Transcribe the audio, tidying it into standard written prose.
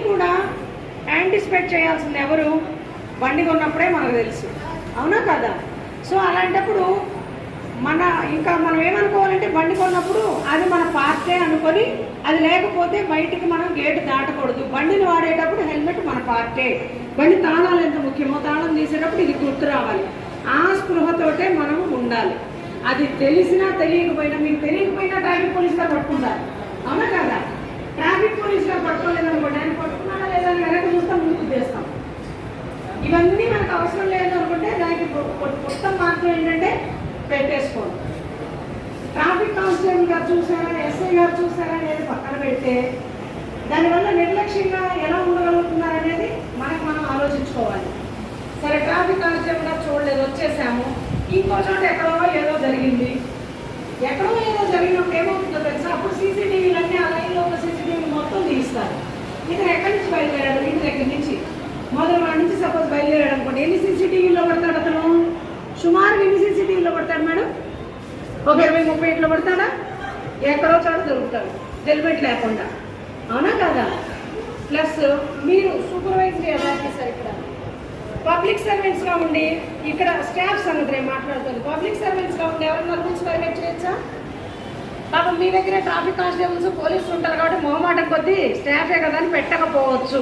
కూడా యాంటిసిపేట్ చేయాల్సింది ఎవరు? బండి కొన్నప్పుడే మనకు తెలుసు, అవునా కదా? సో అలాంటప్పుడు మనం ఏమనుకోవాలంటే, బండి కొన్నప్పుడు అది మన పార్టే అనుకొని, అది లేకపోతే బయటికి మనం గేటు దాటకూడదు. బండిని వాడేటప్పుడు హెల్మెట్ మన పార్టే. బండి తాళాలు ఎంత ముఖ్యమో, తాళం తీసేటప్పుడు ఇది గుర్తు రావాలి. ఆ స్పృహతోటే మనం ఉండాలి. అది తెలిసినా తెలియకపోయినా, మీకు తెలియకపోయినా ట్రాఫిక్ పోలీస్ గారు పట్టుకుంటారు, అవునా కదా? ట్రాఫిక్ పోలీస్ గారు పట్టుకోలేదనుకోండి, ఆయన పట్టుకున్నాడా లేదా అని వెనక చూస్తాం, ముందుకు చేస్తాం. ఇవన్నీ మనకు అవసరం లేదు అనుకుంటే దానికి మొత్తం మార్గం ఏంటంటే పెట్టేసుకోండి. ట్రాఫిక్ కానిస్టేబుల్ గారు చూసారా, ఎస్ఐ గారు చూసారా అనేది పక్కన పెడితే, దానివల్ల నిర్లక్ష్యంగా ఎలా ఉండగలుగుతున్నారనేది మనం ఆలోచించుకోవాలి. సరే, ట్రాఫిక్ కానిస్టేబుల్ గారు చూడలేదు, వచ్చేసాము. ఇంకో చోట ఎక్కడో ఏదో జరిగింది. ఎక్కడో ఏదో జరిగినప్పుడు ఏమవుతుందో తెలుసా? అప్పుడు సీసీటీవీలన్నీ ఆ లైన్లో ఉన్న సీసీటీవీలు మొత్తం తీస్తారు. ఇతను ఎక్కడి నుంచి బయలుదేరాడు? ఇంటి దగ్గర నుంచి, మొదటి వాడి నుంచి సపోజ్ బయలుదేరాడు అనుకోండి. ఎన్ని సీసీటీవీలో పడతాడు అతను? సుమారు ఎన్ని సీసీటీవీలో పడతాడు మేడం? ఒక 20-30 పడతాడా? ఎక్కడో చోట దొరుకుతాడు హెల్మెట్ లేకుండా, అవునా కదా? ప్లస్ మీరు సూపర్వైజరీ అథారిటీ సార్, ఇక్కడ పబ్లిక్ సర్వెంట్స్గా ఉండి, ఇక్కడ స్టాఫ్ సంగతి మాట్లాడుతుంది. పబ్లిక్ సర్వెంట్స్గా ఉండి ఎవరన్నా రూల్స్ వైలేట్ చేయొచ్చా? పాపం మీ దగ్గర ట్రాఫిక్ కానిస్టేబుల్స్ పోలీసులు ఉంటారు కాబట్టి మొహమాటం కొద్దీ స్టాఫే కదా అని పెట్టకపోవచ్చు.